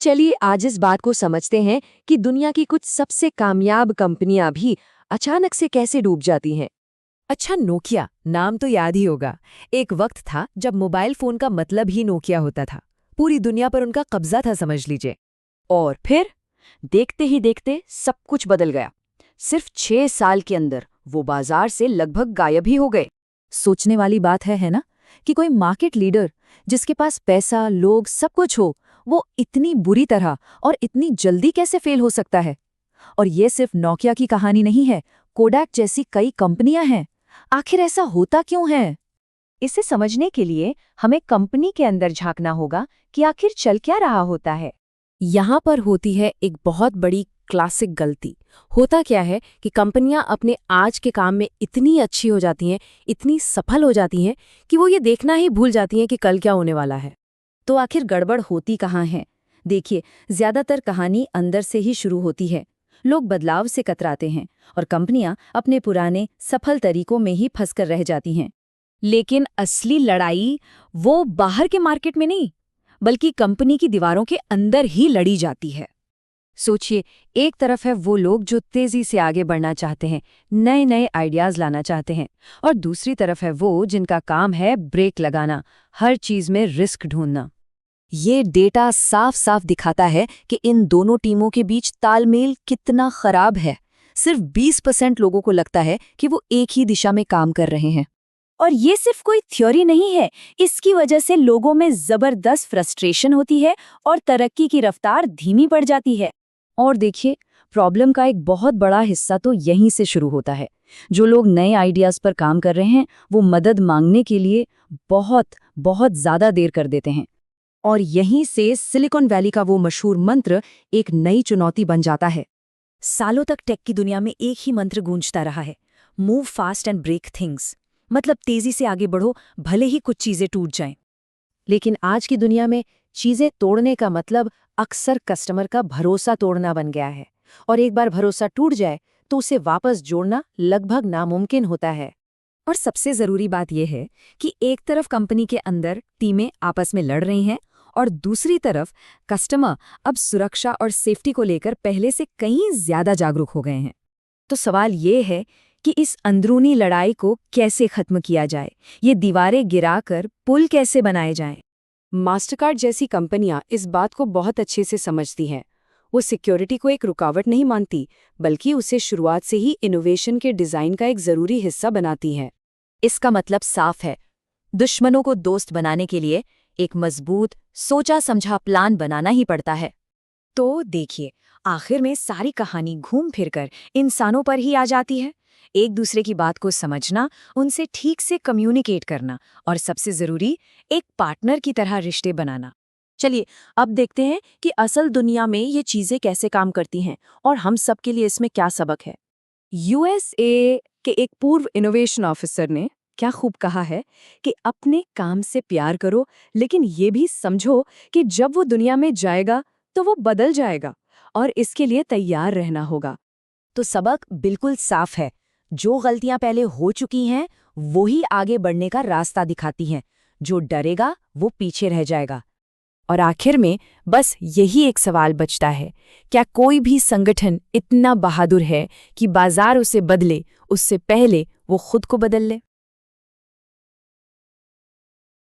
चलिए आज इस बात को समझते हैं कि दुनिया की कुछ सबसे कामयाब कंपनियां भी अचानक से कैसे डूब जाती हैं। अच्छा, नोकिया नाम तो याद ही होगा। एक वक्त था जब मोबाइल फोन का मतलब ही नोकिया होता था। पूरी दुनिया पर उनका कब्जा था, समझ लीजिए। और फिर देखते ही देखते सब कुछ बदल गया। सिर्फ 6 साल के अंदर वो बाजार से लगभग गायब ही हो गए। सोचने वाली बात है ना, कि कोई मार्केट लीडर जिसके पास पैसा, लोग, सब कुछ हो, वो इतनी बुरी तरह और इतनी जल्दी कैसे फेल हो सकता है। और ये सिर्फ नोकिया की कहानी नहीं है, कोडैक जैसी कई कंपनियां हैं। आखिर ऐसा होता क्यों है? इसे समझने के लिए हमें कंपनी के अंदर झांकना होगा कि आखिर चल क्या रहा होता है। यहाँ पर होती है एक बहुत बड़ी क्लासिक गलती। होता क्या है कि कंपनियां अपने आज के काम में इतनी अच्छी हो जाती हैं, इतनी सफल हो जाती हैं कि वो ये देखना ही भूल जाती हैं कि कल क्या होने वाला है। तो आखिर गड़बड़ होती कहाँ है? देखिए, ज्यादातर कहानी अंदर से ही शुरू होती है। लोग बदलाव से कतराते हैं और कंपनियां अपने पुराने सफल तरीकों में ही फंसकर रह जाती हैं। लेकिन असली लड़ाई वो बाहर के मार्केट में नहीं, बल्कि कंपनी की दीवारों के अंदर ही लड़ी जाती है। सोचिए, एक तरफ है वो लोग जो तेजी से आगे बढ़ना चाहते हैं, नए नए आइडियाज लाना चाहते हैं, और दूसरी तरफ है वो जिनका काम है ब्रेक लगाना, हर चीज में रिस्क ढूंढना। ये डेटा साफ साफ दिखाता है कि इन दोनों टीमों के बीच तालमेल कितना खराब है। सिर्फ 20% लोगों को लगता है कि वो एक ही दिशा में काम कर रहे हैं। और ये सिर्फ कोई थ्योरी नहीं है, इसकी वजह से लोगों में जबरदस्त फ्रस्ट्रेशन होती है और तरक्की की रफ्तार धीमी पड़ जाती है। और देखिए, प्रॉब्लम का एक बहुत बड़ा हिस्सा तो यहीं से शुरू होता है। जो लोग नए आइडियाज पर काम कर रहे हैं, वो मदद मांगने के लिए बहुत बहुत ज्यादा देर कर देते हैं। और यहीं से सिलिकॉन वैली का वो मशहूर मंत्र एक नई चुनौती बन जाता है। सालों तक टेक की दुनिया में एक ही मंत्र गूंजता रहा है, move fast and break things. मतलब तेजी से आगे बढ़ो, भले ही कुछ चीजें टूट जाएं। लेकिन आज की दुनिया में चीजें तोड़ने का मतलब अक्सर कस्टमर का भरोसा तोड़ना बन गया है। और एक बार भरोसा टूट जाए तो उसे वापस जोड़ना लगभग नामुमकिन होता है। और सबसे जरूरी बात यह है कि एक तरफ कंपनी के अंदर टीमें आपस में लड़ रही हैं और दूसरी तरफ कस्टमर अब सुरक्षा और सेफ्टी को लेकर पहले से कहीं ज्यादा जागरूक हो गए हैं। तो सवाल ये है कि इस अंदरूनी लड़ाई को कैसे खत्म किया जाए, ये दीवारें गिराकर पुल कैसे बनाए जाएं। मास्टरकार्ड जैसी कंपनियां इस बात को बहुत अच्छे से समझती हैं। वो सिक्योरिटी को एक रुकावट नहीं मानती, बल्कि उसे शुरुआत से ही इनोवेशन के डिजाइन का एक जरूरी हिस्सा बनाती हैं। इसका मतलब साफ है, दुश्मनों को दोस्त बनाने के लिए एक मजबूत, सोचा समझा प्लान बनाना ही पड़ता है। तो देखिए, आखिर में सारी कहानी घूम फिरकर इंसानों पर ही आ जाती है। एक दूसरे की बात को समझना, उनसे ठीक से कम्युनिकेट करना और सबसे जरूरी, एक पार्टनर की तरह रिश्ते बनाना। चलिए, अब देखते हैं कि असल दुनिया में ये चीजें कैसे काम करती हैं और हम सब के लिए इसमें क्या सबक है। यूएसए के एक पूर्व इनोवेशन ऑफिसर ने क्या खूब कहा है कि अपने काम से प्यार करो, लेकिन ये भी समझो कि जब वो दुनिया में जाएगा तो वो बदल जाएगा और इसके लिए तैयार रहना होगा। तो सबक बिल्कुल साफ है, जो गलतियां पहले हो चुकी हैं वो ही आगे बढ़ने का रास्ता दिखाती हैं। जो डरेगा वो पीछे रह जाएगा। और आखिर में बस यही एक सवाल बचता है, क्या कोई भी संगठन इतना बहादुर है कि बाजार उसे बदले उससे पहले वो खुद को बदल ले?